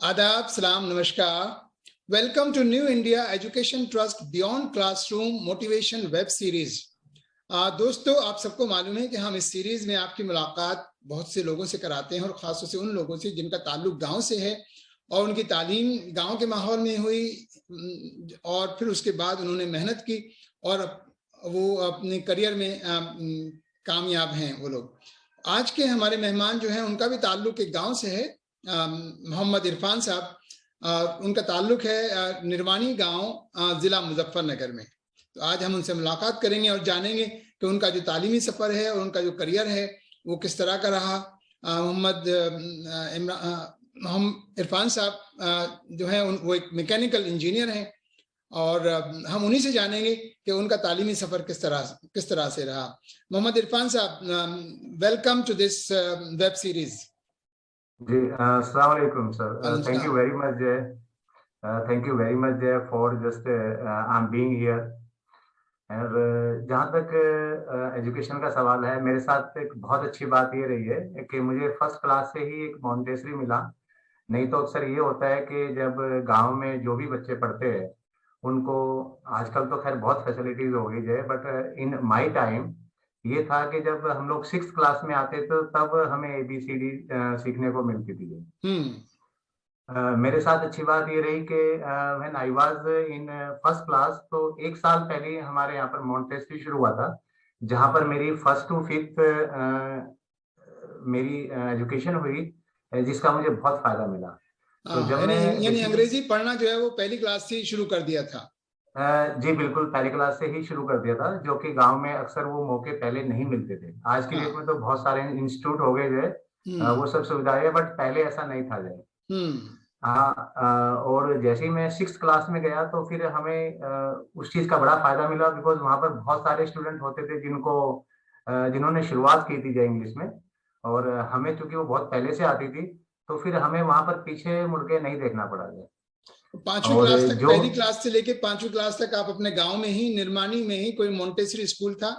आदाब, सलाम, नमस्कार। Welcome to new India education trust beyond classroom motivation web series. दोस्तों, आप सबको मालूम है कि हम इस सीरीज में आपकी मुलाकात बहुत से लोगों से कराते हैं और खासतौर से उन लोगों से जिनका ताल्लुक गांव से है और उनकी तालीम गांव के माहौल में हुई और फिर उसके बाद उन्होंने मेहनत की और वो अपने करियर में कामयाब हैं वो लोग। आज के हमारे मेहमान जो हैं उनका भी ताल्लुक एक गांव से है। मोहम्मद इरफान साहब, उनका ताल्लुक है निर्वाणी गांव, जिला मुजफ्फरनगर में। तो आज हम उनसे मुलाकात करेंगे और जानेंगे कि उनका जो तालीमी सफ़र है और उनका जो करियर है वो किस तरह का रहा। मोहम्मद इरफान साहब जो है वो एक मैकेनिकल इंजीनियर हैं और हम उन्हीं से जानेंगे कि उनका तालीमी सफ़र किस तरह से रहा। मोहम्मद इरफान साहब, welcome to this web series. जी, अस्सलाम वालेकुम sir. Thank you very much Jai. Thank you very much Jai for just I am being here. और जहाँ तक एजुकेशन का सवाल है, मेरे साथ एक बहुत अच्छी बात ये रही है कि मुझे फर्स्ट क्लास से ही एक मॉन्टेसरी मिला। नहीं तो अक्सर ये होता है कि जब गांव में जो भी बच्चे पढ़ते हैं उनको, आजकल तो खैर बहुत फैसिलिटीज हो गई है, बट इन माय टाइम ये था कि जब हम लोग 6th क्लास में आते थे तब हमें ABCD सीखने को मिलती थी। मेरे साथ अच्छी बात ये रही कि when I was in first class, तो एक साल पहले ही हमारे यहाँ पर मॉन्टेसरी शुरू हुआ था, जहाँ पर मेरी फर्स्ट टू फिफ्थ मेरी एजुकेशन हुई, जिसका मुझे बहुत फायदा मिला। तो जब यानी अंग्रेजी पढ़ना जो है वो पहली क्लास से ही शुरू कर दिया था? जी बिल्कुल, पहली क्लास से ही शुरू कर दिया था, जो कि गांव में अक्सर वो मौके पहले नहीं मिलते थे। आज की डेट में तो बहुत सारे इंस्टीट्यूट हो गए जो वो सब सुविधाएं है, बट पहले ऐसा नहीं था जो। हाँ, और जैसे ही मैं 6th क्लास में गया तो फिर हमें उस चीज का बड़ा फायदा मिला, बिकॉज वहां पर बहुत सारे स्टूडेंट होते थे जिन्होंने शुरुआत की थी जय इंग्लिश में, और हमें चूंकि वो बहुत पहले से आती थी तो फिर हमें वहां पर पीछे मुड़ के नहीं देखना पड़ा जाए। 5वीं क्लास तक, पहली क्लास से लेके 5वीं क्लास तक आप अपने गांव में ही, निर्माणी में ही कोई मॉन्टेसरी स्कूल था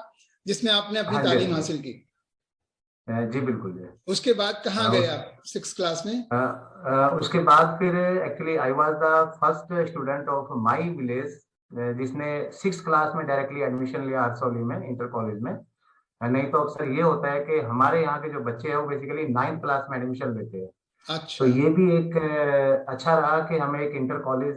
जिसमें आपने अपनी तालीम हासिल की? जी बिल्कुल जी। उसके बाद कहाँ गए आप 6th क्लास में? उसके बाद फिर actually I was the first student of my village जिसने 6th क्लास में डायरेक्टली एडमिशन लिया हरसौली में इंटर कॉलेज में। नहीं तो अक्सर ये होता है कि हमारे यहाँ के जो बच्चे हैं वो बेसिकली 9th क्लास में एडमिशन लेते हैं। अच्छा। तो ये भी एक अच्छा रहा कि हमें एक इंटर कॉलेज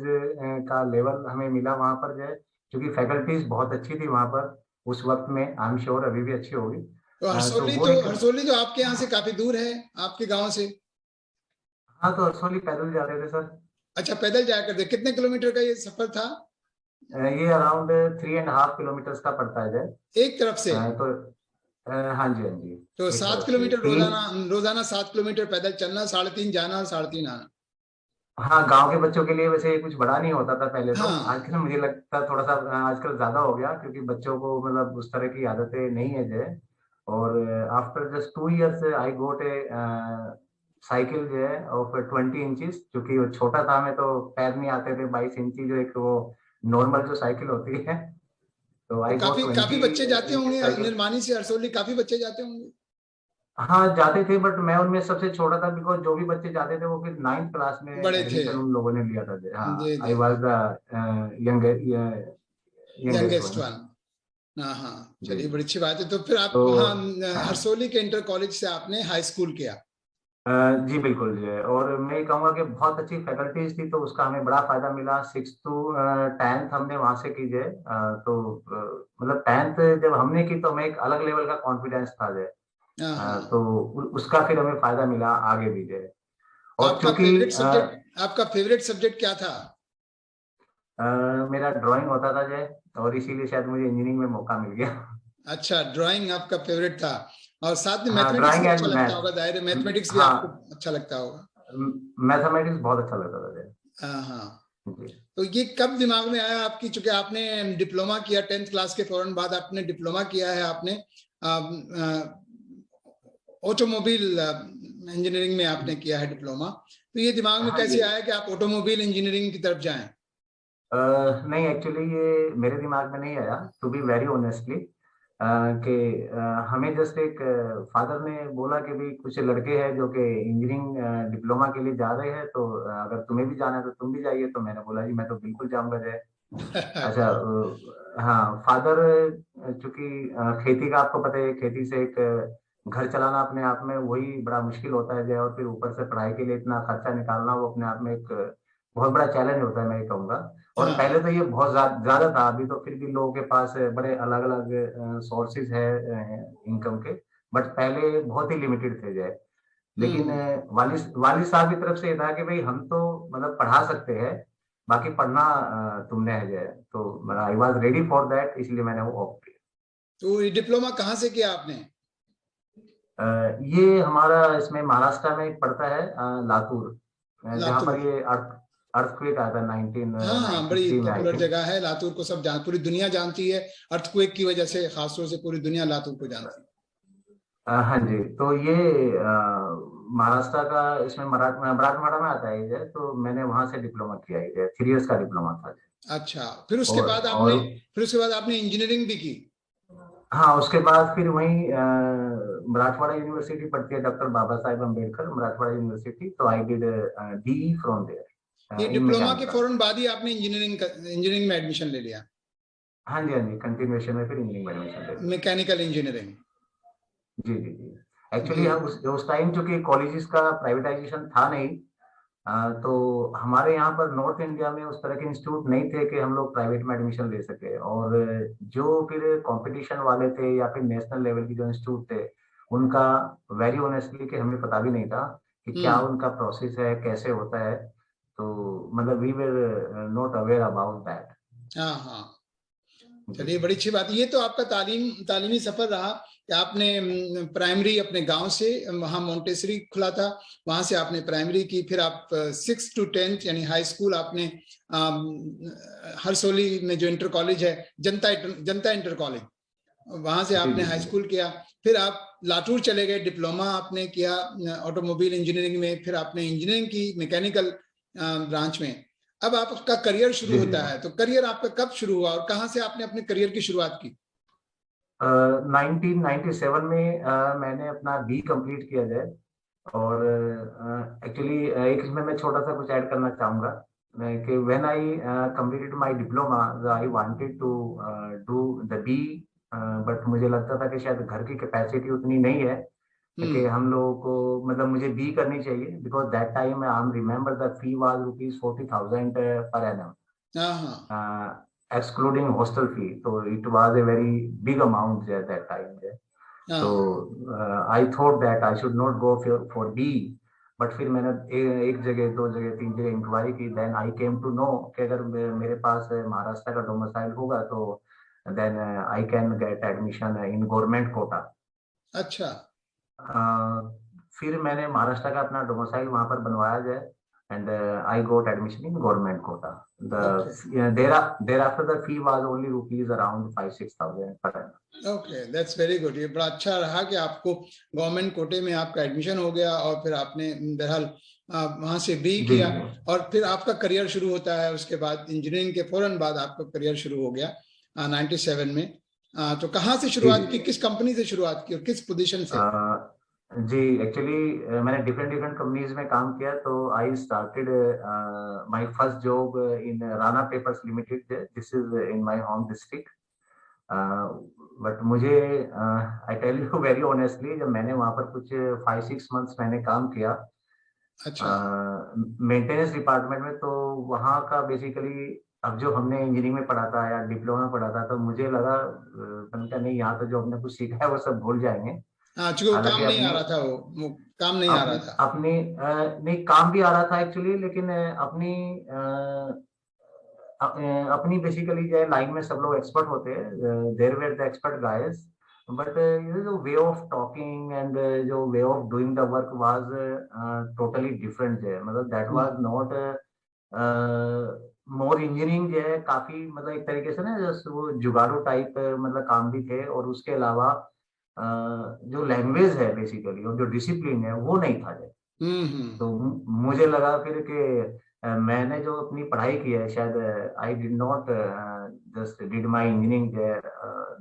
का लेवल हमें मिला वहां पर जो है, क्योंकि फैकल्टीज बहुत अच्छी थी वहां पर उस वक्त में। आई एम श्योर अभी भी अच्छी होगी। तो हरसौली तो आपके यहाँ से काफी दूर है, आपके गांव से? हाँ, तो हरसौली पैदल जाते थे सर। अच्छा, पैदल जाया करते? कितने किलोमीटर का ये सफर था? ये अराउंड 3.5 किलोमीटर का पड़ता है एक तरफ से? तो हाँ जी, हाँ जी। तो 7 किलोमीटर रोजाना 7 किलोमीटर पैदल चलना, 3.5 जाना और 3.5 आना। हाँ, गांव के बच्चों के लिए वैसे कुछ बड़ा नहीं होता था पहले। तो हाँ। आजकल मुझे लगता है थोड़ा सा आजकल ज्यादा हो गया, क्योंकि बच्चों को मतलब उस तरह की आदतें नहीं है जो है। और आफ्टर जस्ट 2 years आई गोट ए साइकिल जो है ऑफ 20 इंचेस, क्योंकि वो छोटा था, मैं तो पैर नहीं आते थे। 22 इंची जो एक वो नॉर्मल जो साइकिल होती है, तो आई गोट काफी 20 बच्चे जाते होंगे साइकिल। निर्माणी से हरसौली, काफी बच्चे जाते होंगे? हाँ, जाते थे, बट मैं उनमें सबसे छोटा था, बिकॉज जो भी बच्चे जाते थे वो फिर 9th क्लास में बड़े थे? एडमिशन उन लोगों ने लिया था। हाँ, जी आई जी। Was the youngest youngest one. One. हाँ, जी चलिए, बड़ी अच्छी बात है। तो फिर आप तो वहाँ हरसौली के इंटर कॉलेज से आपने हाई स्कूल किया? जी बिल्कुल जी। और मैं ये कहूँगा कि बहुत अच्छी फैकल्टीज थी, तो उसका हमें बड़ा फायदा मिला। 6th to 10th हमने वहां से की जाए, तो मतलब 10th जब हमने की तो हमें एक अलग लेवल का कॉन्फिडेंस था जाए। हाँ। तो उसका फिर हमें फायदा मिला आगे भी जाए। और चूंकि आपका फेवरेट सब्जेक्ट क्या था? मेरा ड्राइंग होता था जय, और इसीलिए शायद मुझे इंजीनियरिंग में मौका मिल गया। अच्छा, ड्राइंग आपका फेवरेट था और साथ में हाँ, मैथमेटिक्स ड्राइंग भी एंड अच्छा लगता होगा, मैथ। जाहिर है मैथमेटिक्स भी हाँ, आपको अच्छा लगता होगा। मैथमेटिक्स बहुत अच्छा लगता था जय। हाँ। जी। तो ये कब दिमाग में आया आपकी, चूंकि आपने डिप्लोमा किया 10th क्लास के फौरन बाद, आपने डिप्लोमा किया है, आपने ऑटोमोबाइल इंजीनियरिंग में आपने किया है डिप्लोमा। तो ये दिमाग में हाँ जी। कैसे आया कि आप ऑटोमोबाइल इंजीनियरिंग की तरफ जाएं? नहीं, एक्चुअली ये मेरे दिमाग में नहीं आया, टू बी वेरी ऑनेस्टली। कि हमें जस्ट एक फादर ने बोला कि भाई कुछ लड़के हैं जो कि इंजीनियरिंग डिप्लोमा के लिए जा रहे हैं, तो अगर तुम्हें भी जाना है तो तुम भी जाइए। तो मैंने बोला जी मैं तो बिल्कुल जाऊंगा जय। अच्छा, हाँ फादर, चूंकि खेती का आपको पता है, खेती से एक घर चलाना अपने आप में वही बड़ा मुश्किल होता है जय, और फिर ऊपर से पढ़ाई के लिए इतना खर्चा निकालना वो अपने आप में एक बहुत बड़ा चैलेंज होता है, मैं ये कहूंगा। और हाँ, पहले तो ये बहुत ज्यादा था, अभी तो फिर भी लोगों के पास बड़े अलग अलग सोर्सेज है इनकम के, बट पहले बहुत ही लिमिटेड थे जय। लेकिन हम्म। वालिद वालिद साहब की तरफ से ये था कि भाई हम तो मतलब पढ़ा सकते हैं, बाकी पढ़ना तुमने है जय। तो I was ready for that, इसलिए मैंने वो ऑप्ट किया। तो ये डिप्लोमा कहाँ से किया आपने? ये हमारा इसमें महाराष्ट्र में एक पड़ता है लातूर, जहाँ पर लातूर। ये अर्थक्वेक आया था हाँ, बड़ी 1993 में आई पॉपुलर थिंक। जगह है लातूर को, सब पूरी दुनिया जानती है। अर्थक्वेक की वजह से खासतौर से पूरी दुनिया लातूर को जानती हाँ जी, तो ये महाराष्ट्र का इसमें मराठवाड़ा में आता है ये, तो मैंने वहां से डिप्लोमा किया है, 3 इयर्स का डिप्लोमा था। है। अच्छा, फिर उसके और बाद आपने और फिर उसके बाद आपने इंजीनियरिंग भी की? हाँ, उसके बाद फिर वहीं मराठवाड़ा यूनिवर्सिटी पड़ती है, डॉक्टर बाबा साहेब अम्बेडकर मराठवाड़ा यूनिवर्सिटी, तो आई डिड डीई फ्रॉम ये देयर इन डिप्लोमा के मैकेनिकल। फौरन बाद ही आपने इंजीनियरिंग में एडमिशन ले लिया? हाँ जी, हाँ जी, कंटिन्यूएशन में फिर इंजीनियरिंग में एडमिशन ले लिया। Mechanical engineering. जी जी जी। एक्चुअली जी। हम उस टाइम चूंकि कॉलेजेस का प्राइवेटाइजेशन था नहीं, तो हमारे यहाँ पर नॉर्थ इंडिया में उस तरह के इंस्टीट्यूट नहीं थे कि हम लोग प्राइवेट में एडमिशन ले सके। और जो फिर कंपटीशन वाले थे या फिर नेशनल लेवल के जो इंस्टीट्यूट थे, उनका वेरी ऑनेस्टली कि हमें पता भी नहीं था कि क्या हम्म। उनका प्रोसेस है, कैसे होता है। तो मतलब we were not aware about that. हाँ, हाँ। जी चलिए, बड़ी अच्छी बात है। ये तो आपका तालीमी सफर रहा कि आपने प्राइमरी अपने गांव से, वहां मोंटेसरी खुला था, वहां से आपने प्राइमरी की, फिर आप 6 to 10 यानी हाई स्कूल आपने हरसोली में जो इंटर कॉलेज है, जनता इंटर कॉलेज, वहां से जी आपने जी हाई जी। स्कूल किया। फिर आप लातूर चले गए, डिप्लोमा आपने किया ऑटोमोबाइल इंजीनियरिंग में, फिर आपने इंजीनियरिंग की मैकेनिकल ब्रांच में। अब आपका करियर शुरू जी जी होता है, तो करियर आपका कब शुरू हुआ और कहाँ से आपने अपने करियर की शुरुआत की? 1997 में मैंने अपना बी कंप्लीट किया जाए। और एक्चुअली एक इसमें मैं छोटा सा कुछ ऐड करना चाहूंगा, कि when I completed my diploma, I wanted to do the B, but मुझे लगता था कि शायद घर की कैपेसिटी उतनी नहीं है कि हम्म। हम लोगों को, मतलब मुझे बी करनी चाहिए, because that time I am remember the fee was ₹40,000 per annum, हाँ, हाँ, excluding hostel fee. So it was a very big amount at that time. हाँ, हाँ। So I thought that I should not go for B. But फिर मैंने एक जगह, दो जगह, तीन जगह इंक्वायरी की, then I came to know कि अगर मेरे पास महाराष्ट्र का डोमिसाइल होगा तो then I can get admission in government quota. अच्छा। फिर मैंने महाराष्ट्र का अपना डोमिसाइल वहां पर बनवाया जाए, and I got admission in government quota. Okay, the thereafter the fee was only rupees around 5-6 thousand per annum। Okay, that's very good. ये बड़ा अच्छा रहा कि आपको गवर्नमेंट कोटे में आपका एडमिशन हो गया और फिर आपने बहरहाल वहां से बी जी किया, जी। और फिर आपका करियर शुरू होता है। उसके बाद इंजीनियरिंग के फौरन बाद आपका करियर शुरू हो गया 97 में। तो कहाँ से जी जी शुरुआत की, जी। किस कंपनी से शुरुआत की और किस पोजीशन से? जी, एक्चुअली मैंने डिफरेंट डिफरेंट कंपनीज में काम किया। तो I started my first job in Rana papers limited, this is in my home district. But मुझे, I tell you very honestly, जब मैंने वहां पर कुछ 5-6 मंथ्स मैंने काम किया अच्छा। मेंटेनेंस डिपार्टमेंट में, तो वहाँ का बेसिकली, अब जो हमने इंजीनियरिंग में पढ़ा था या डिप्लोमा में पढ़ा था, तो मुझे लगा मैंने कहा नहीं, यहाँ तो जो हमने कुछ सीखा है वो सब भूल जाएंगे। हाँ, चूंकि वो हालांकि काम नहीं आ अपनी रहा था, वो काम नहीं आ रहा था। अपनी नहीं, काम भी आ रहा था एक्चुअली, लेकिन अपनी अपनी बेसिकली जो है लाइन में सब लोग एक्सपर्ट होते हैं, there were the expert guys, but ये जो वे ऑफ टॉकिंग एंड जो way of doing the work was totally different है, मतलब that was hmm. Not more engineering जो है काफी, मतलब एक तरीके से ना जस्ट वो जुगाड़ू टाइप मतलब काम भी थे, और उसके अलावा जो लैंग्वेज है बेसिकली और जो डिसिप्लिन है वो नहीं था। हम्म। तो मुझे लगा फिर कि मैंने जो अपनी पढ़ाई की है, शायद I did not just did my engineering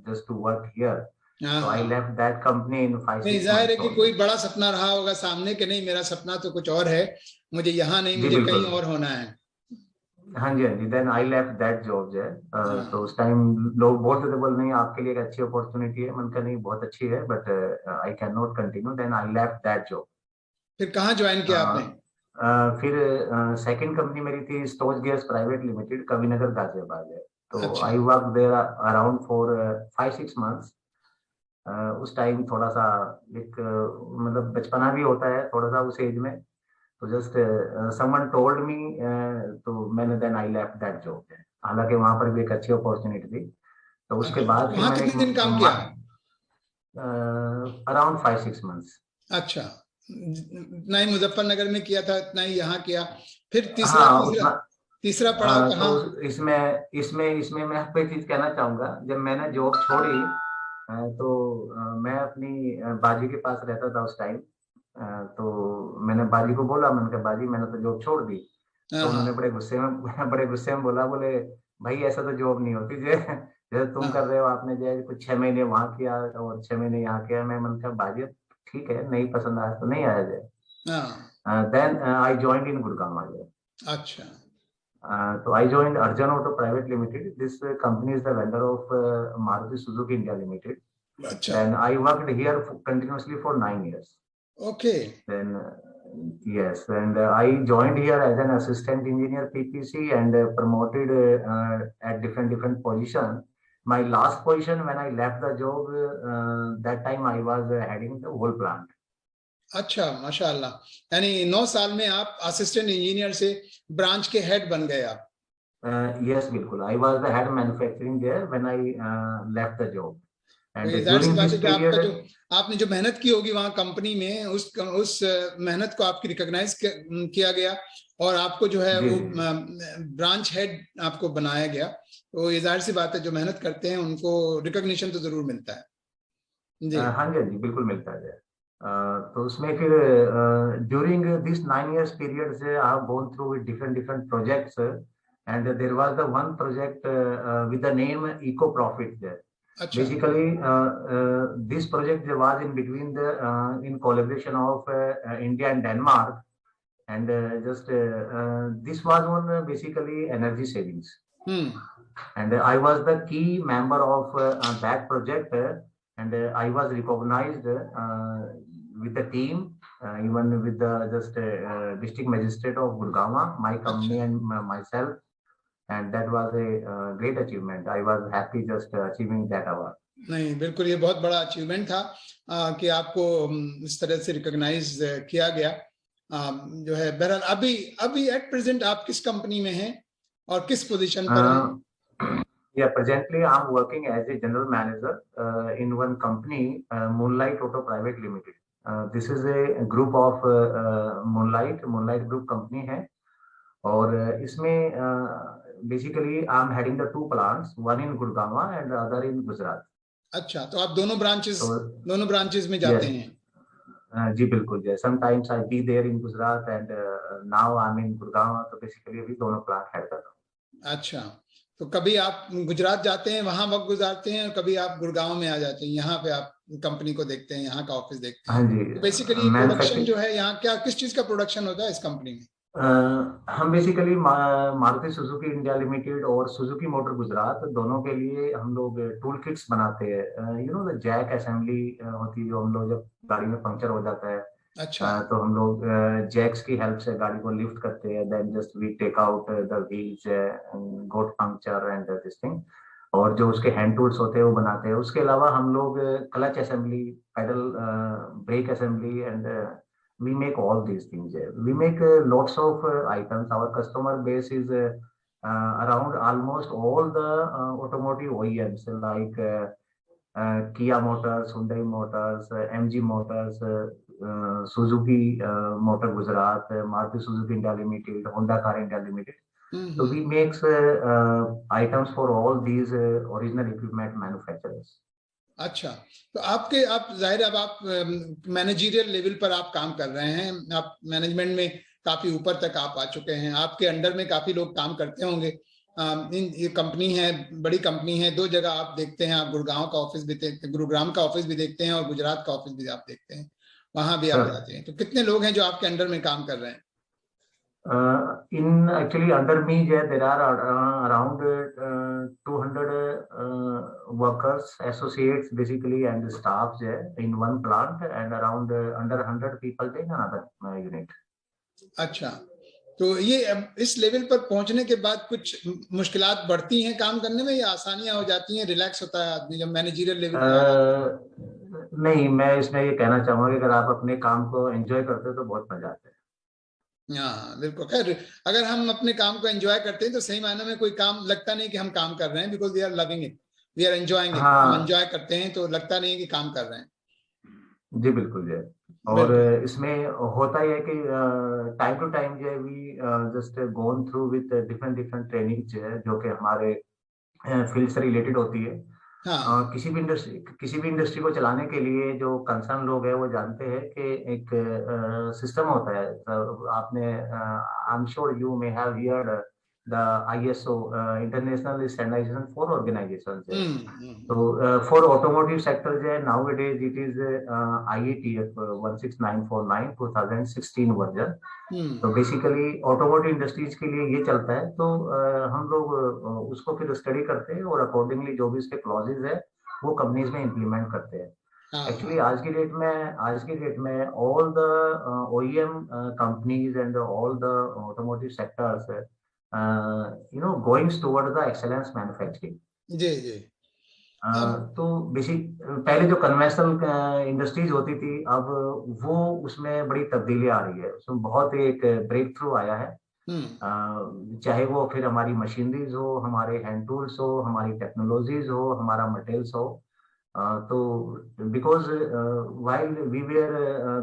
just to work here, So I left that company in 5-6 नहीं, जाहिर है कि कोई बड़ा सपना रहा होगा सामने के, नहीं मेरा सपना तो कुछ और है, मुझे यहाँ नहीं, मुझे कहीं और होना है। हाँ जी, हाँ जी। Then I left that job जो है, तो उस टाइम लोग बोलते थे, बोल नहीं आपके लिए एक अच्छी अपॉर्चुनिटी है, मन का नहीं बहुत अच्छी है, but I can not continue. Then I left that job. फिर कहाँ ज्वाइन किया आपने? फिर सेकंड कंपनी मेरी थी स्टोज gas private limited, Kavinagar Ghaziabad है। तो I work there around for 5-6 months. उस टाइम थोड़ा सा एक मतलब बचपना भी होता है थोड़ा सा उस एज में, तो जस्ट समवन टोल्ड मी, तो मैंने then I left that job. हालांकि वहां पर भी एक अच्छी अपॉर्चुनिटी थी, तो उसके बाद फिर वहां मैंने कितने दिन काम किया? Around 5-6 months. अच्छा, इतना ही मुजफ्फरनगर में किया था, इतना ही यहाँ किया, फिर तीसरा हाँ तीसरा उतना। तीसरा पड़ाव कहाँ? तो इसमें इसमें इसमें मैं आपको एक चीज कहना चाहूंगा, जब मैंने जॉब छोड़ी तो मैं अपनी बाजी के पास रहता था उस टाइम। तो मैंने बाजी को बोला, मैंने कहा बाजी मैंने तो जॉब छोड़ दी। तो उन्होंने हाँ, बड़े गुस्से में बोला, बोले भाई ऐसा तो जॉब नहीं होती जे जैसे तुम कर हाँ, रहे हो, आपने जो कुछ 6 महीने वहां किया और 6 महीने यहाँ किया। मैंने कहा बाजी ठीक है, नहीं पसंद आया तो नहीं आया हाँ, जाए। Then I joined in Gurgaon. अच्छा, So I joined Arjun Auto Private Limited. This company is the vendor of Maruti Suzuki India Limited. अच्छा, Then I worked here continuously for 9 years. Okay, Then yes, and I joined here as an assistant engineer PPC and promoted at different position. My last position when I left the job, that time I was heading the whole plant. अच्छा, माशाल्लाह, यानी 9 साल में आप assistant engineer से branch के head बन गए आप। Yes, बिल्कुल. I was the head manufacturing there when I left the job. तो And ये जाहिर सी during बात है this कि आपका जो period, आपने जो मेहनत की होगी वहां कंपनी में, उस मेहनत को आपकी रिकॉग्नाइज किया गया और आपको जो है जी वो जी ब्रांच हेड आपको बनाया गया। तो ये जाहिर सी बात है, जो मेहनत करते हैं उनको रिकॉग्निशन तो जरूर मिलता है जी। हाँ जी, हाँ जी, बिल्कुल मिलता है। तो उसमें फिर ड्यूरिंग दिस 9 years पीरियड से I have gone through with different projects, and there was the one project with the name eco profit. अच्छा, Basically, this project was in between the in collaboration of India and Denmark, and this was on basically energy savings. And I was the key member of that project, and I was recognized with the team, even with the district magistrate of Gurgaon, my अच्छा, company and myself, and that was a great achievement. I was happy just achieving that award. नहीं बिल्कुल, ये बहुत बड़ा achievement था कि आपको इस तरह से रिकॉग्नाइज किया गया। जो है बहरहाल अभी अभी एट प्रेजेंट आप किस कंपनी में हैं और किस पोजीशन पर हैं? Yeah, presently I'm working as a general manager in one company, Moonlight Auto Private Limited. This is a group of Moonlight Group company है, और इसमें basically I'm heading the two plants, one in Gurgaon and the other in Gujarat. अच्छा, तो आप दोनों branches में जाते Yes, हैं? जी बिल्कुल जी। Sometimes I be there in Gujarat and now I'm in Gurgaon, तो basically अभी दोनों plant head कर रहा हूँ। अच्छा, तो कभी आप गुजरात जाते हैं, वहां वक्त गुजारते हैं, और कभी आप गुड़गांव में आ जाते हैं, यहाँ पे आप कंपनी को देखते हैं, यहाँ का ऑफिस देखते हाँ हैं। जी, तो बेसिकली प्रोडक्शन मैन्युफैक्चरिंग जो है यहाँ क्या किस चीज का प्रोडक्शन होता है इस कंपनी में? हम basically Maruti Suzuki India limited और सुजुकी मोटर गुजरात दोनों के लिए हम लोग टूल किट्स बनाते हैं। You know the jack assembly होती है, जो हम लोग जब गाड़ी में पंक्चर हो जाता है अच्छा, तो हम लोग जैक्स की हेल्प से गाड़ी को लिफ्ट करते हैं। Then just we take out the wheels, got puncture and this thing, और जो उसके हैंड टूल्स होते हैं वो बनाते हैं। उसके अलावा हम लोग clutch assembly, pedal brake assembly, and we make all these things. We make lots of items. Our customer base is around almost all the automotive OEMs like Kia Motors, Hyundai Motors, MG Motors, Suzuki Motor Gujarat, Maruti Suzuki India Limited, Honda Car India Limited. So we make items for all these original equipment manufacturers. अच्छा, तो आप जाहिर अब आप managerial level पर आप काम कर रहे हैं, आप मैनेजमेंट में काफी ऊपर तक आप आ चुके हैं, आपके अंडर में काफी लोग काम करते होंगे। ये कंपनी है, बड़ी कंपनी है, 2 जगह आप देखते हैं, आप गुड़गांव का ऑफिस भी देखते हैं, गुरुग्राम का ऑफिस भी देखते हैं और गुजरात का ऑफिस भी आप देखते हैं, वहां भी आप जाते हैं। तो कितने लोग हैं जो आपके अंडर में काम कर रहे हैं? In actually under me, there are around 200 workers, associates basically, and staffs in one plant, and around under 100 people in another unit. अच्छा, तो ये अब इस लेवल पर पहुंचने के बाद कुछ मुश्किलात बढ़ती हैं काम करने में, या आसानियां हो जाती हैं, रिलैक्स होता है आदमी जब मैनेजरियल लेवल पे? नहीं, मैं इसमें ये कहना चाहूंगा कि अगर आप अपने काम को एंजॉय करते हो तो बहुत मजा आता है। हाँ बिल्कुल। खैर, अगर हम अपने काम को एंजॉय करते हैं तो सही मायने में कोई काम लगता नहीं कि हम काम कर रहे हैं, because we are loving it, we are enjoying it. हम हाँ एंजॉय करते हैं तो लगता नहीं है कि काम कर रहे हैं। जी बिल्कुल जी। और बिल्कुल। इसमें होता ही है कि टाइम टू टाइम जो है we just gone through with different different training जो कि हमारे फील्ड से रिलेटेड होती है। हाँ। किसी भी इंडस्ट्री को चलाने के लिए जो कंसर्न लोग हैं वो जानते हैं कि एक सिस्टम होता है। आपने I am sure you may have heard the ISO, international standardisation for organisation है। तो फॉर ऑटोमोटिव सेक्टर जो है now it is IATF 16949 2016 version. तो बेसिकली ऑटोमोटिव इंडस्ट्रीज के लिए ये चलता है। तो हम लोग उसको फिर स्टडी करते हैं और अकॉर्डिंगली जो भी इसके क्लॉजेज है वो कंपनीज में इम्प्लीमेंट करते हैं। एक्चुअली आज की डेट में all the OEM companies and all the automotive sectors going toward the excellence manufacturing. जी जी। तो बेसिक पहले जो कन्वेंशनल इंडस्ट्रीज होती थी, अब वो उसमें बड़ी तब्दीली आ रही है, उसमें बहुत एक ब्रेक थ्रू आया है। चाहे वो फिर हमारी मशीनरीज हो, हमारे हैंड टूल्स हो, हमारी टेक्नोलॉजीज हो, हमारा मटेरियल्स हो। तो because while we were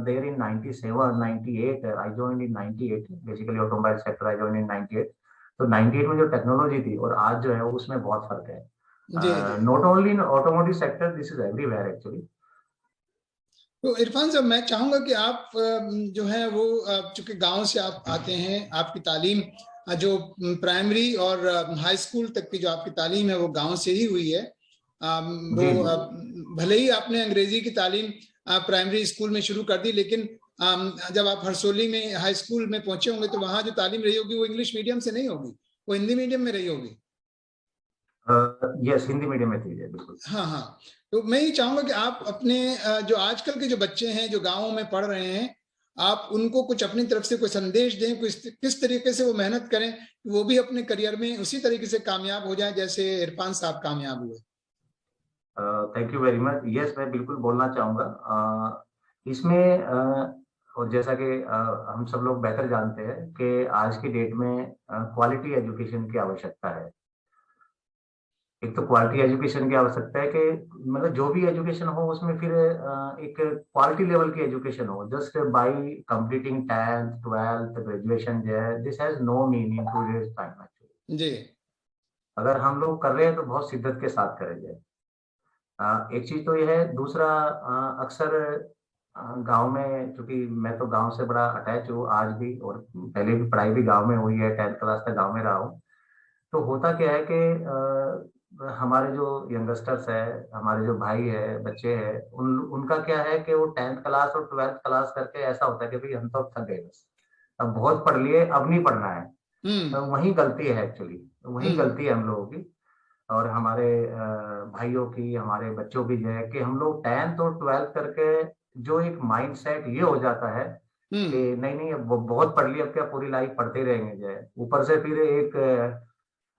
there in 97 98, I joined in 98, basically automobile sector I joined in 98। तो 98 में जो टेक्नोलॉजी थी और आज जो है उसमें बहुत फर्क है। Not only in automotive sector, this is everywhere actually. तो इरफान साहब, मैं चाहूंगा कि आप जो है वो, चूंकि गांव से आप आते हैं, आपकी तालीम जो प्राइमरी और हाई स्कूल तक की जो आपकी तालीम है वो गांव से ही हुई है। वो भले ही आपने अंग्रेजी की तालीम प्राइमरी स्कूल में शुरू कर दी, लेकिन जब आप हरसोली में हाई स्कूल में पहुंचे होंगे तो वहां जो तालीम रही होगी वो इंग्लिश मीडियम से नहीं होगी, वो हिंदी मीडियम में रही होगी। यस, हिंदी मीडियम में थी बिल्कुल। हाँ हाँ। तो मैं ये चाहूंगा कि आप अपने जो आजकल के जो बच्चे हैं जो गांवों में पढ़ रहे हैं, आप उनको कुछ अपनी तरफ से कोई संदेश दें, किस तरीके से वो मेहनत करें कि वो भी अपने करियर में उसी तरीके से कामयाब हो जाए जैसे इरफान साहब कामयाब हुए। Thank you very much. Yes, मैं बिल्कुल बोलना चाहूंगा इसमें। और जैसा कि हम सब लोग बेहतर जानते हैं कि आज की डेट में क्वालिटी एजुकेशन की आवश्यकता है। एक तो क्वालिटी एजुकेशन की आवश्यकता है कि मतलब जो भी एजुकेशन हो उसमें फिर एक क्वालिटी लेवल की एजुकेशन हो। Just by completing 10th 12th graduation जो है, this has no meaning to this time actually. जी। अगर हम लोग कर रहे हैं तो बहुत शिद्दत के साथ करेंगे। एक चीज तो यह है। दूसरा, अक्सर गांव में, क्योंकि मैं तो गांव से बड़ा अटैच हूँ आज भी, और पहले भी पढ़ाई भी गांव में हुई है, 10th क्लास तक गांव में रहा हूँ। तो होता क्या है कि हमारे जो यंगस्टर्स है, हमारे जो भाई है, बच्चे हैं, उनका क्या है कि वो 10th क्लास और 12th क्लास करके ऐसा होता है कि भाई हम तो थक गए, बस अब बहुत पढ़ लिए, अब नहीं पढ़ना है। तो वही गलती है एक्चुअली, वही गलती है हम लोगों की और हमारे भाइयों की, हमारे बच्चों की जो है कि हम लोग 10th और 12th करके जो एक माइंड सेट ये हो जाता है कि नहीं नहीं अब बहुत पढ़ लिया, अब क्या पूरी लाइफ पढ़ते रहेंगे जो है। ऊपर से फिर एक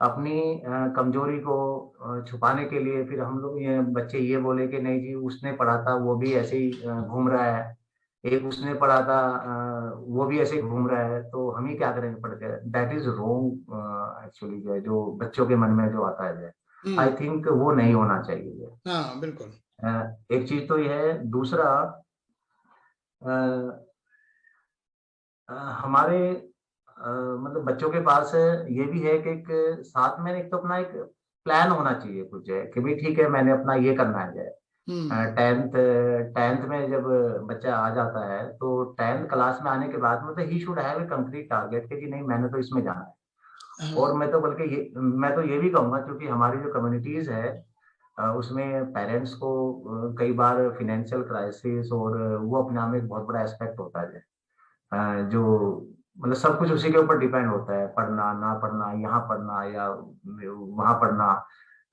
अपनी कमजोरी को छुपाने के लिए फिर हम लोग बच्चे ये बोले कि नहीं जी उसने पढ़ा था वो भी ऐसे ही घूम रहा है, एक उसने पढ़ा था वो भी ऐसे घूम रहा है, तो हम ही क्या करेंगे पढ़ के। दैट इज रोंग एक्चुअली, जो है जो बच्चों के मन में जो आता है, आई थिंक वो नहीं होना चाहिए। हाँ बिल्कुल। एक चीज तो यह है। दूसरा, हमारे मतलब बच्चों के पास ये भी है कि एक साथ में एक तो अपना एक प्लान होना चाहिए कुछ है कि भाई ठीक है मैंने अपना ये करना है। 10th में जब बच्चा आ जाता है तो 10th क्लास में आने के बाद मतलब he should have a concrete target कि जी नहीं मैंने तो इसमें जाना है। और मैं तो बल्कि ये भी कहूंगा, क्योंकि हमारी जो कम्युनिटीज है उसमें पेरेंट्स को कई बार फिनेंशियल क्राइसिस, और वो अपने आप में एक बहुत बड़ा एस्पेक्ट होता है जो मतलब सब कुछ उसी के ऊपर डिपेंड होता है, पढ़ना ना पढ़ना, यहाँ पढ़ना या वहां पढ़ना,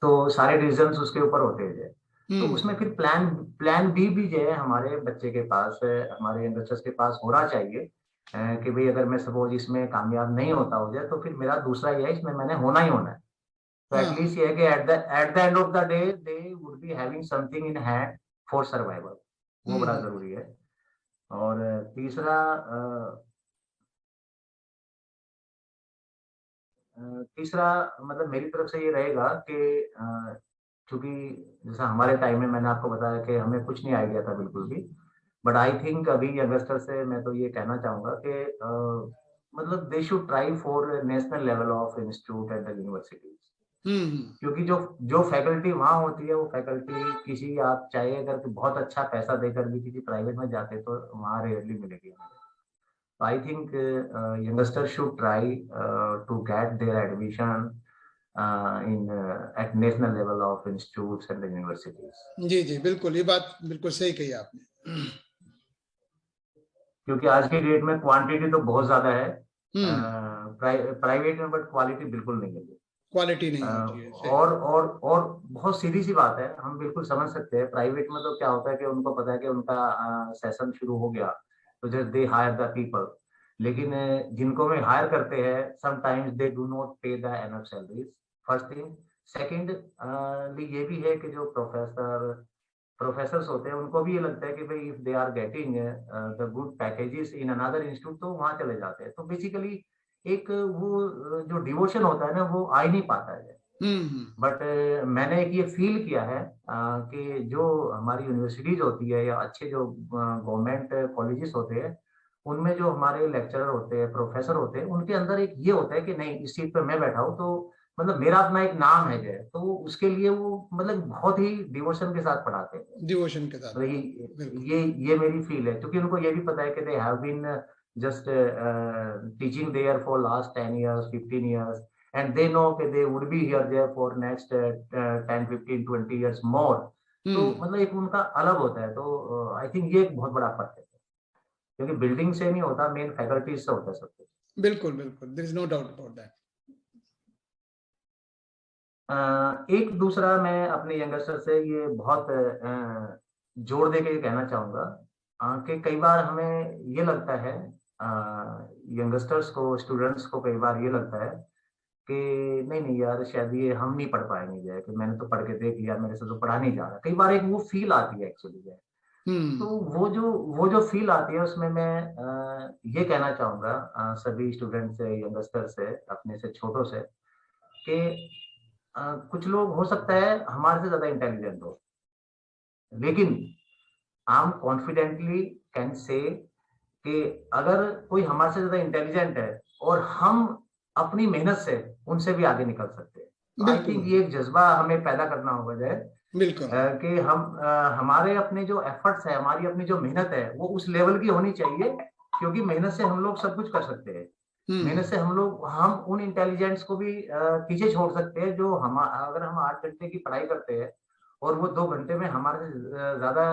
तो सारे डिसीजंस उसके ऊपर होते हैं। तो उसमें फिर प्लान बी भी जो है हमारे बच्चे के पास, हमारे यंगस्टर्स के पास होना चाहिए कि भाई अगर मैं सपोज इसमें कामयाब नहीं होता हो जाए तो फिर मेरा दूसरा ये है, इसमें मैंने होना ही होना है। तो एटलीस्ट ये है कि at the end of the day they would be having something in hand for survival, वो बड़ा जरूरी है। और तीसरा मतलब मेरी तरफ से ये रहेगा कि क्योंकि जैसा हमारे टाइम में मैंने आपको बताया कि हमें कुछ नहीं आइडिया था बिल्कुल भी, बट आई थिंक अभी यंगस्टर से मैं तो ये कहना चाहूंगा कि मतलब they should try for national level of institute and the universities, क्योंकि जो जो फैकल्टी वहां होती है वो फैकल्टी किसी, आप चाहे अगर बहुत अच्छा पैसा देकर भी किसी प्राइवेट में जाते तो वहां रेयरली मिलेगी। I think youngsters should try to get their admission in at national level of institutes and the universities. जी जी बिल्कुल, ये बात बिल्कुल सही कही आपने, क्योंकि आज की डेट में क्वांटिटी तो बहुत ज्यादा है प्राइवेट में, बट क्वालिटी बिल्कुल नहीं है। क्वालिटी नहीं होती है। और बहुत सीधी सी बात है, हम बिल्कुल समझ सकते हैं। प्राइवेट में तो क्या होता है कि उनको पता है कि उनका सेशन शुरू हो गया तो just they hire the people, लेकिन जिनको में हायर करते हैं sometimes they do not pay the enough salaries, first thing. Second ये भी है कि जो प्रोफेसर्स होते हैं उनको भी ये लगता है कि भाई if they are getting the good packages in another institute तो वहां चले जाते हैं। तो बेसिकली एक वो जो डिवोशन होता है ना वो आ ही नहीं पाता है। बट मैंने एक ये फील किया है कि जो हमारी यूनिवर्सिटीज होती है या अच्छे जो गवर्नमेंट कॉलेजेस होते हैं उनमें जो हमारे लेक्चरर होते हैं, प्रोफेसर होते हैं, उनके अंदर एक ये होता है कि नहीं इस सीट पे मैं बैठा हूँ तो मतलब मेरा अपना एक नाम है जो, तो उसके लिए वो मतलब बहुत ही डिवोशन के साथ पढ़ाते हैं, डिवोशन के साथ। तो ये मेरी फील है, क्योंकि उनको ये भी पता है कि they have been just teaching there for last 10 years 15 years and they know that they would be here there for next 10 15 20 years more। तो मतलब एक उनका अलग होता है। तो आई थिंक ये एक बहुत बड़ा फर्क है, क्योंकि बिल्डिंग से नहीं होता, मेन फैकल्टी से होता है सब कुछ। बिल्कुल बिल्कुल, there is no doubt about that. एक दूसरा मैं अपने यंगस्टर से ये बहुत जोर दे के कहना चाहूंगा कि कई बार हमें ये लगता है, यंगस्टर्स को, स्टूडेंट्स को कई बार ये लगता है कि नहीं नहीं यार शायद ये हम नहीं पढ़ पाएंगे, जो है कि मैंने तो पढ़ के देख लिया, मेरे से तो पढ़ा नहीं जा रहा। कई बार एक वो फील आती है एक्चुअली जो है। तो वो जो फील आती है उसमें मैं ये कहना चाहूंगा सभी स्टूडेंट से, यंगस्टर से, अपने से छोटों से कि कुछ लोग हो सकता है हमारे से ज्यादा इंटेलिजेंट हो, लेकिन हम कॉन्फिडेंटली कैन से कि अगर कोई हमारे से ज्यादा इंटेलिजेंट है और हम अपनी मेहनत से उनसे भी आगे निकल सकते हैं। तो आई थिंक ये एक जज्बा हमें पैदा करना होगा जय, बिल्कुल कि हम हमारे अपने जो एफर्ट्स है, हमारी अपनी जो मेहनत है वो उस लेवल की होनी चाहिए, क्योंकि मेहनत से हम लोग सब कुछ कर सकते हैं। मेहनत से हम उन इंटेलिजेंट्स को भी पीछे छोड़ सकते हैं जो हम, अगर हम 8 घंटे की पढ़ाई करते हैं और वो 2 घंटे में हमारे से ज्यादा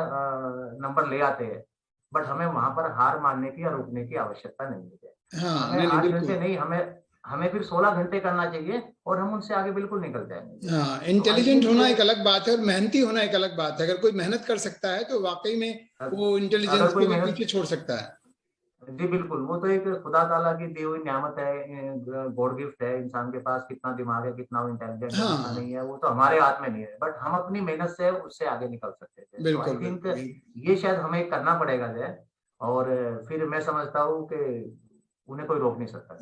नंबर ले आते हैं, बट हमें वहां पर हार मानने की या रुकने की आवश्यकता नहीं है। हमें 8 घंटे नहीं, हमें फिर 16 घंटे करना चाहिए और हम उनसे आगे बिल्कुल निकल जाएंगे। हाँ, इंटेलिजेंट होना एक अलग बात है और मेहनती होना एक अलग बात है। अगर कोई मेहनत कर सकता है तो वाकई में वो इंटेलिजेंस को भी पीछे छोड़ सकता है। जी बिल्कुल, वो तो एक खुदा ताला की दी हुई नियामत है, गॉड गिफ्ट है। इंसान के पास कितना दिमाग है, कितना इंटेलिजेंट है, कितना नहीं है, वो तो हमारे हाथ में नहीं है, बट हम अपनी मेहनत से उससे आगे निकल सकते थे। तो आई थिंक ये शायद हमें करना पड़ेगा जय, और फिर मैं समझता हूँ कि उन्हें कोई रोक नहीं सकता।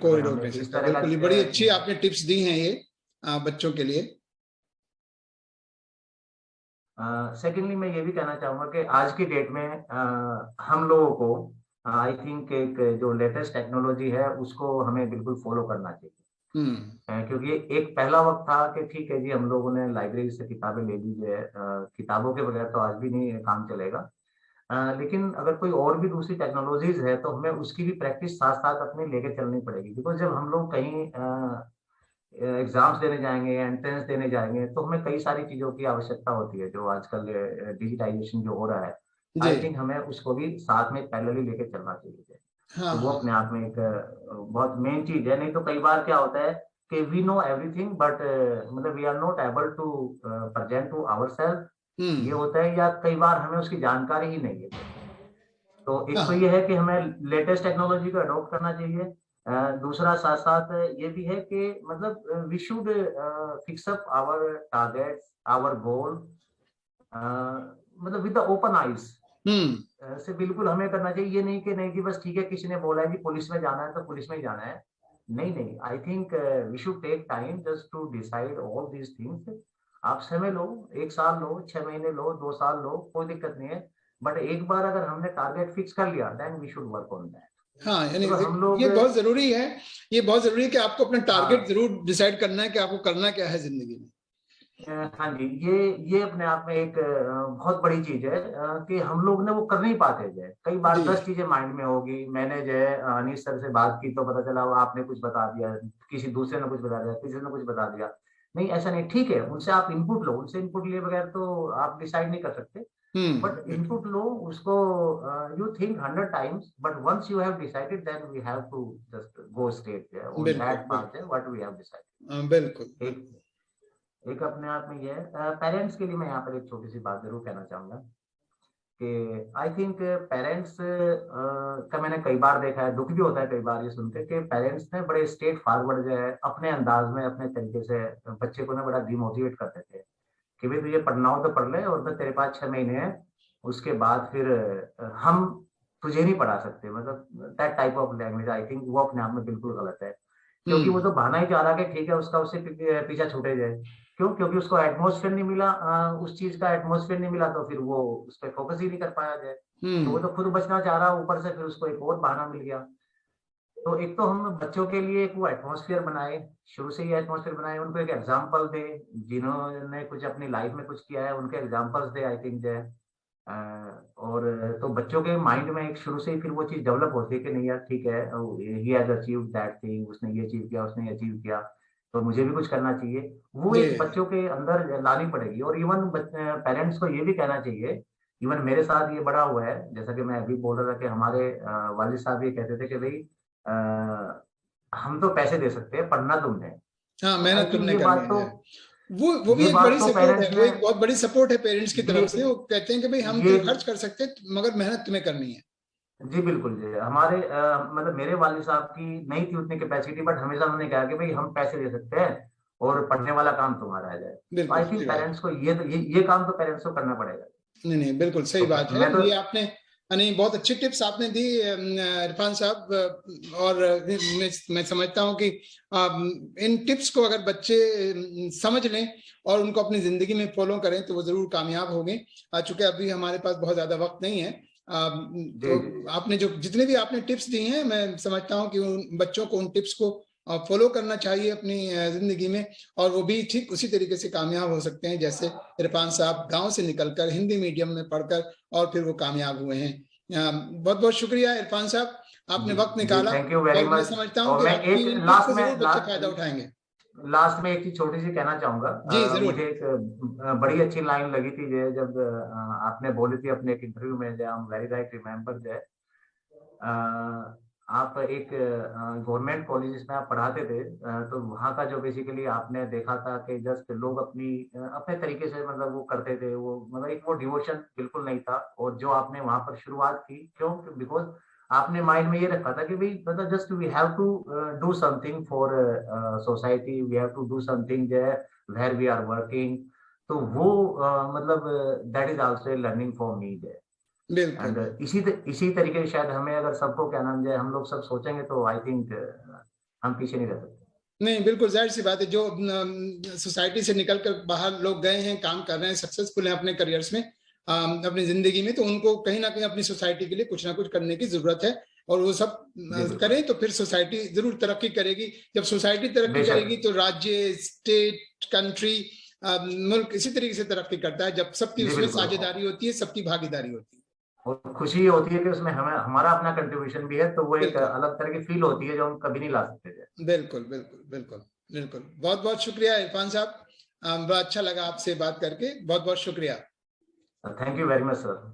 कोई रोक नहीं सकता, बिल्कुल। बड़ी अच्छी आपने टिप्स दी हैं ये बच्चों के लिए। सेकेंडली मैं ये भी कहना चाहूंगा कि आज की डेट में हम लोगों को आई थिंक एक जो लेटेस्ट टेक्नोलॉजी है उसको हमें बिल्कुल फॉलो करना चाहिए। क्योंकि एक पहला वक्त था कि ठीक है जी हम लोगों ने लाइब्रेरी से किताबें ले ली है, किताबों के बगैर तो आज भी नहीं काम चलेगा, लेकिन अगर कोई और भी दूसरी टेक्नोलॉजीज है तो हमें उसकी भी प्रैक्टिस साथ साथ अपने लेके चलनी पड़ेगी, बिकॉज जब हम लोग कहीं एग्जाम्स देने जाएंगे, एंट्रेंस देने जाएंगे, तो हमें कई सारी चीजों की आवश्यकता होती है। जो आजकल डिजिटाइजेशन जो हो रहा है, आई थिंक हमें उसको भी साथ में पैरेलली लेके चलना चाहिए। हाँ तो वो हाँ अपने आप में एक बहुत मेन चीज है। नहीं तो कई बार क्या होता है कि वी नो एवरीथिंग बट मतलब we are not able to present to ourself, ये होता है। या कई बार हमें उसकी जानकारी ही नहीं है। तो एक तो हाँ ये है कि हमें लेटेस्ट टेक्नोलॉजी को अडॉप्ट करना चाहिए। दूसरा साथ साथ ये भी है कि मतलब we should fix up our targets, our goal, मतलब विद द ओपन आईज से बिल्कुल हमें करना चाहिए। ये नहीं कि नहीं जी बस ठीक है, किसी ने बोला है जी पुलिस में जाना है तो पुलिस में ही जाना है। नहीं नहीं, I think we should take time just to decide all these things. आप समय लो, 1 साल लो, 6 महीने लो, 2 साल लो, कोई दिक्कत नहीं है। बट एक बार अगर हमने टारगेट फिक्स कर लिया, then we should work on that. हाँ, यानी तो हम लोग ये बहुत जरूरी है। ये बहुत जरूरी है कि आपको अपना टारगेट हाँ जरूर डिसाइड करना है कि आपको करना क्या है जिंदगी में। हाँ जी, ये अपने आप में एक बहुत बड़ी चीज है कि हम लोग ने वो कर नहीं पाते जो है। कई बार जी 10 चीजें माइंड में होगी। मैंने जो है अनीस सर से बात की तो पता चला वो आपने कुछ बता दिया, किसी दूसरे ने कुछ बता दिया, किसी ने कुछ बता दिया। नहीं, ऐसा नहीं, ठीक है, उनसे आप इनपुट लो। उनसे इनपुट लिए बगैर तो आप डिसाइड नहीं कर सकते। बट बिल्कुल। इनपुट लो उसको, you think 100 times, but once you have decided then we have to just go straight on बिल्कुल दैट पाथ बिल्कुल। What we have decided. बिल्कुल एक बिल्कुल। एक अपने आप में ये है। पेरेंट्स के लिए मैं यहाँ पर एक छोटी सी बात जरूर कहना चाहूंगा कि आई थिंक पेरेंट्स का मैंने कई बार देखा है, दुख भी होता है कई बार ये सुनते कि पेरेंट्स ने बड़े स्ट्रेट फॉरवर्ड जो है अपने अंदाज में अपने तरीके से बच्चे को ना बड़ा डिमोटिवेट करते थे कि भाई तुझे पढ़ना हो तो पढ़ ले, और फिर तेरे पास 6 महीने हैं, उसके बाद फिर हम तुझे नहीं पढ़ा सकते। मतलब that type of language I think वो अपने आप में बिल्कुल गलत है। क्योंकि वो तो बहाना ही चाह रहा कि ठीक है उसका उससे पीछा छूटे जाए। क्यों? क्योंकि उसको एटमोसफेयर नहीं मिला, उस चीज का एटमोसफेयर नहीं मिला, तो फिर वो उस पर फोकस ही नहीं कर पाया जाए। तो वो तो खुद बचना चाह रहा, ऊपर से फिर उसको एक और बहाना मिल गया। तो एक तो हम बच्चों के लिए एक वो एटमोसफियर बनाए, शुरू से ही एटमोसफियर बनाए, उनको एक एग्जाम्पल दे, जिन्होंने कुछ अपनी लाइफ में कुछ किया है उनके एग्जाम्पल्स दे, आई थिंक है। और तो बच्चों के माइंड में एक शुरू से ही फिर वो चीज डेवलप होती है कि नहीं यार ठीक है, he has achieved that thing, उसने ये अचीव किया, उसने ये अचीव किया, तो मुझे भी कुछ करना चाहिए। वो जी एक बच्चों के अंदर लानी पड़ेगी। और इवन पेरेंट्स को ये भी कहना चाहिए। इवन मेरे साथ ये बड़ा हुआ है, जैसा कि मैं अभी बोल रहा था कि हमारे वालिद साहब ये कहते थे कि भाई हम तो पैसे दे सकते हैं, पढ़ना तुमने। हाँ, तो आई मेहनत थिंक तुमने करनी है। वो भी ये एक बात बड़ी तो सपोर्ट है। पेरेंट्स वो ने एक बहुत बड़ी सपोर्ट है पेरेंट्स की ये तरफ से। वो कहते हैं कि भाई हम ये तो खर्च कर सकते हैं मगर मेहनत तुम्हें करनी है। जी बिल्कुल जी। हमारे मतलब मेरे वालिद साहब की नहीं थी उतनी कैपेसिटी, बट हमेशा उन्होंने कहा कि भाई हम पैसे दे सकते हैं और पढ़ने वाला काम तुम्हारा आ जाए। तो बिल्कुल आई सही थिंक बात। पेरेंट्स को ये काम तो पेरेंट्स को करना पड़ेगा। नहीं नहीं, बिल्कुल सही तो बात है। मैं तो ये आपने यानी बहुत अच्छी टिप्स आपने दी इरफान साहब। और मैं समझता हूँ कि इन टिप्स को अगर बच्चे समझ लें और उनको अपनी जिंदगी में फॉलो करें तो वो जरूर कामयाब होंगे। चूंकि अभी हमारे पास बहुत ज्यादा वक्त नहीं है, जी तो जी आपने जो जितने भी आपने टिप्स दी हैं, मैं समझता हूँ कि उन बच्चों को उन टिप्स को फॉलो करना चाहिए अपनी जिंदगी में, और वो भी ठीक उसी तरीके से कामयाब हो सकते हैं जैसे इरफान साहब गांव से निकलकर हिंदी मीडियम में पढ़कर और फिर वो कामयाब हुए हैं। बहुत बहुत शुक्रिया इरफान साहब, आपने जी वक्त जी, निकाला। थैंक यू वेरी और मैं मच। समझता हूँ और कि मैं आपकी एक इन टिप्स से जरूर बच्चे फायदा लास्ट उठाएंगे। लास्ट में एक चीज छोटी सी कहना चाहूंगा। जी जरूर। मुझे एक बड़ी अच्छी लाइन लगी थी जब आपने बोली थी अपने एक इंटरव्यू में, जो हम वेरी राइट रिमेम्बर जो आप एक गवर्नमेंट कॉलेज में आप पढ़ाते थे, तो वहाँ का जो बेसिकली आपने देखा था कि जस्ट लोग अपने तरीके से मतलब वो करते थे, वो मतलब एक वो डिवोशन बिल्कुल नहीं था। और जो आपने वहाँ पर शुरुआत की, क्यों? बिकॉज आपने माइंड में ये रखा था कि भाई मतलब just we have to do something for society, we have to do something where we are working. तो वो मतलब that is also learning for me. बिल्कुल एंड बिल्कुल। इसी तरीके से शायद हमें अगर सबको क्या नाम जाए हम लोग सब सोचेंगे तो आई थिंक हम पीछे नहीं रह सकते। नहीं, बिल्कुल जाहिर सी बात है। जो सोसाइटी से निकलकर बाहर लोग गए हैं, काम कर रहे हैं, सक्सेसफुल हैं अपने करियर्स में, अपनी जिंदगी में, तो उनको कहीं ना कहीं अपनी सोसाइटी के लिए कुछ ना कुछ करने की जरूरत है। और वो सब जी बिल्कुल। करें तो फिर सोसाइटी जरूर तरक्की करेगी। जब सोसाइटी तरक्की बेशक। करेगी तो राज्य, स्टेट, कंट्री, मुल्क इसी तरीके से तरक्की करता है जब सबकी जी उसमें बिल्कुल। साझेदारी होती है, सबकी भागीदारी होती है। और खुशी होती है कि उसमें हमें हमारा अपना कंट्रीब्यूशन भी है, तो वो एक अलग तरह की फील होती है जो हम कभी नहीं ला सकते थे। बिल्कुल बिल्कुल बिल्कुल बिल्कुल। बहुत बहुत शुक्रिया इरफान साहब, बड़ा अच्छा लगा आपसे बात करके, बहुत बहुत शुक्रिया। Thank you very much sir.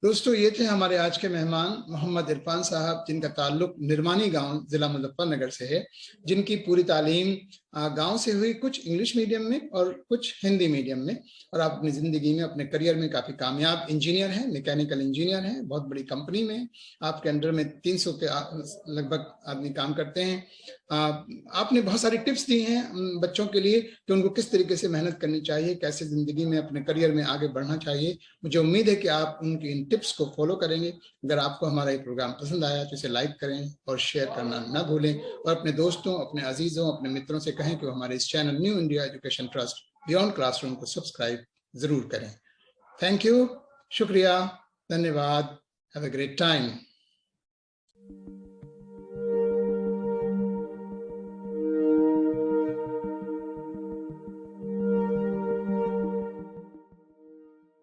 दोस्तों, ये थे हमारे आज के मेहमान मोहम्मद इरफान साहब, जिनका ताल्लुक निर्मानी गांव जिला मुजफ्फरनगर से है, जिनकी पूरी तालीम गांव से हुई, कुछ इंग्लिश मीडियम में और कुछ हिंदी मीडियम में, और आप अपनी जिंदगी में, अपने करियर में काफी कामयाब इंजीनियर हैं, मैकेनिकल इंजीनियर हैं, बहुत बड़ी कंपनी में आपके अंडर में 300 के लगभग आदमी काम करते हैं। आपने बहुत सारी टिप्स दी हैं बच्चों के लिए कि उनको किस तरीके से मेहनत करनी चाहिए, कैसे जिंदगी में अपने करियर में आगे बढ़ना चाहिए। मुझे उम्मीद है कि आप उनकी इन टिप्स को फॉलो करेंगे। अगर आपको हमारा ये प्रोग्राम पसंद आया तो इसे लाइक करें और शेयर करना ना भूलें, और अपने दोस्तों, अपने अजीजों, अपने मित्रों से कहें कि वो हमारे इस channel new India education trust beyond classroom को सब्सक्राइब जरूर करें। थैंक यू, शुक्रिया, धन्यवाद, हैव अ ग्रेट टाइम।